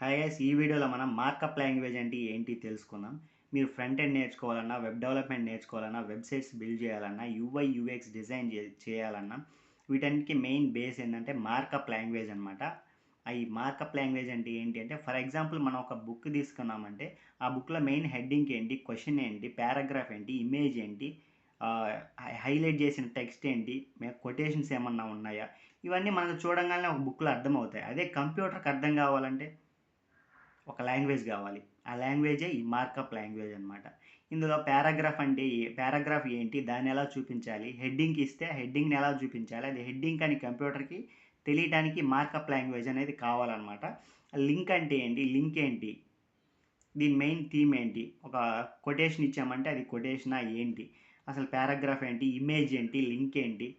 Hi guys, ఈ వీడియోలో మనం మార్కప్ లాంగ్వేజ్ అంటే ఏంటి తెలుసుకుందాం. మీరు ఫ్రంట్ ఎండ్ నేర్చుకోవాలన్నా, వెబ్ డెవలప్మెంట్ నేర్చుకోవాలన్నా, వెబ్సైట్స్ బిల్డ్ చేయాలన్నా, యూఐ యూఎక్స్ డిజైన్ చేయాలన్నా వీటన్నిటికి మెయిన్ బేస్ ఏంటంటే మార్కప్ లాంగ్వేజ్ అనమాట. ఈ మార్కప్ లాంగ్వేజ్ అంటే ఏంటి అంటే, ఫర్ ఎగ్జాంపుల్ మనం ఒక బుక్ తీసుకున్నామంటే ఆ బుక్లో మెయిన్ హెడ్డింగ్ ఏంటి, క్వశ్చన్ ఏంటి, పారాగ్రాఫ్ ఏంటి, ఇమేజ్ ఏంటి, హైలైట్ చేసిన టెక్స్ట్ ఏంటి, కొటేషన్స్ ఏమన్నా ఉన్నాయా, ఇవన్నీ మనకు చూడంగానే ఒక బుక్లో అర్థమవుతాయి. అదే కంప్యూటర్కి అర్థం కావాలంటే ఒక లాంగ్వేజ్ కావాలి. ఆ లాంగ్వేజే ఈ మార్కప్ లాంగ్వేజ్ అనమాట. ఇందులో పారాగ్రాఫ్ అంటే పారాగ్రాఫ్ ఏంటి, దాన్ని ఎలా చూపించాలి, హెడ్డింగ్కి ఇస్తే హెడ్డింగ్ని ఎలా చూపించాలి, అది హెడ్డింగ్ అని కంప్యూటర్కి తెలియటానికి మార్కప్ లాంగ్వేజ్ అనేది కావాలన్నమాట. లింక్ అంటే ఏంటి, లింక్ ఏంటి, దీని మెయిన్ థీమ్ ఏంటి, ఒక కొటేషన్ ఇచ్చామంటే అది కొటేషనా ఏంటి, అసలు పారాగ్రాఫ్ ఏంటి, ఇమేజ్ ఏంటి, లింక్ ఏంటి,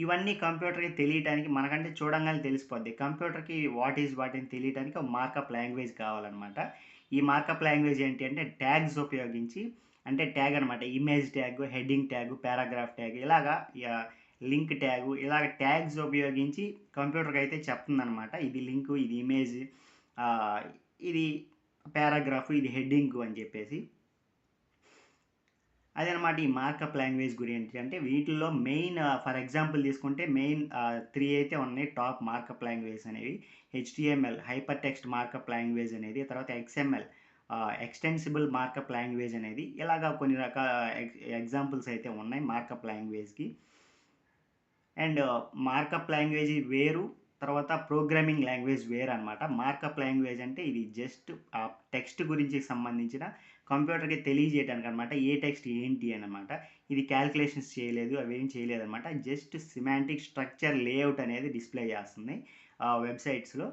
ఇవన్నీ కంప్యూటర్కి తెలియటానికి మనకంటే చూడంగానే తెలిసిపోద్ది. కంప్యూటర్కి వాట్ ఈజ్ వాట్ అని తెలియటానికి ఒక మార్కప్ లాంగ్వేజ్ కావాలన్నమాట. ఈ మార్కప్ లాంగ్వేజ్ ఏంటి అంటే ట్యాగ్స్ ఉపయోగించి, అంటే ట్యాగ్ అనమాట, image tag, heading tag, paragraph tag, ఇలాగా లింక్ ట్యాగ్, ఇలాగ ట్యాగ్స్ ఉపయోగించి కంప్యూటర్కి అయితే చెప్తుందనమాట. ఇది లింకు, ఇది ఇమేజ్, ఇది పారాగ్రాఫ్, ఇది హెడ్డింగ్ అని చెప్పేసి. అదనమాట ఈ మార్కప్ లాంగ్వేజ్ గురించి. అంటే వీటిల్లో మెయిన్ ఫర్ ఎగ్జాంపుల్ తీసుకుంటే మెయిన్ 3 అయితే ఉన్నాయి టాప్ మార్కప్ లాంగ్వేజ్ అనేవి. HTML hyper text markup language అనేది, తర్వాత ఎక్స్ఎంఎల్ ఎక్స్టెన్సిబుల్ మార్కప్ లాంగ్వేజ్ అనేది, ఇలాగా కొన్ని రకాల ఎగ్జాంపుల్స్ అయితే ఉన్నాయి మార్కప్ లాంగ్వేజ్కి. అండ్ మార్కప్ లాంగ్వేజ్ వేరు, తర్వాత ప్రోగ్రామింగ్ లాంగ్వేజ్ వేరు అనమాట. మార్కప్ లాంగ్వేజ్ అంటే ఇది జస్ట్ ఆ టెక్స్ట్ గురించి సంబంధించిన కంప్యూటర్కి తెలియజేయడానికి అనమాట. ఏ టెక్స్ట్ ఏంటి అనమాట. ఇది క్యాల్కులేషన్స్ చేయలేదు, అవేం చేయలేదు అనమాట. జస్ట్ సిమాంటిక్ స్ట్రక్చర్ లేఅవుట్ అనేది డిస్ప్లే చేస్తుంది వెబ్సైట్స్లో,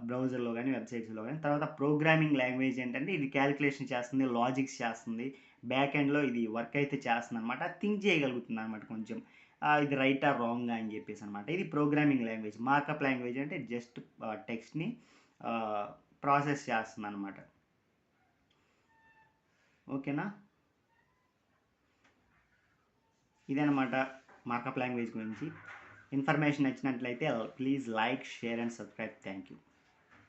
బ్రౌజర్లో కానీ వెబ్సైట్స్లో కానీ. తర్వాత ప్రోగ్రామింగ్ లాంగ్వేజ్ ఏంటంటే ఇది క్యాల్కులేషన్ చేస్తుంది, లాజిక్స్ చేస్తుంది, బ్యాక్ ఎండ్లో ఇది వర్క్ అయితే చేస్తుంది అనమాట. థింక్ చేయగలుగుతుంది అనమాట కొంచెం, ఇది రైట్ ఆర్ రాంగ్ అని చెప్పేసి అనమాట. ఇది ప్రోగ్రామింగ్ లాంగ్వేజ్. మార్కప్ లాంగ్వేజ్ అంటే జస్ట్ టెక్స్ట్ని ప్రాసెస్ చేస్తుంది అనమాట. ఓకేనా, ఇదనమాట మార్కప్ లాంగ్వేజ్ గురించి. ఇన్ఫర్మేషన్ నచ్చినట్లయితే please like, share and subscribe. Thank you.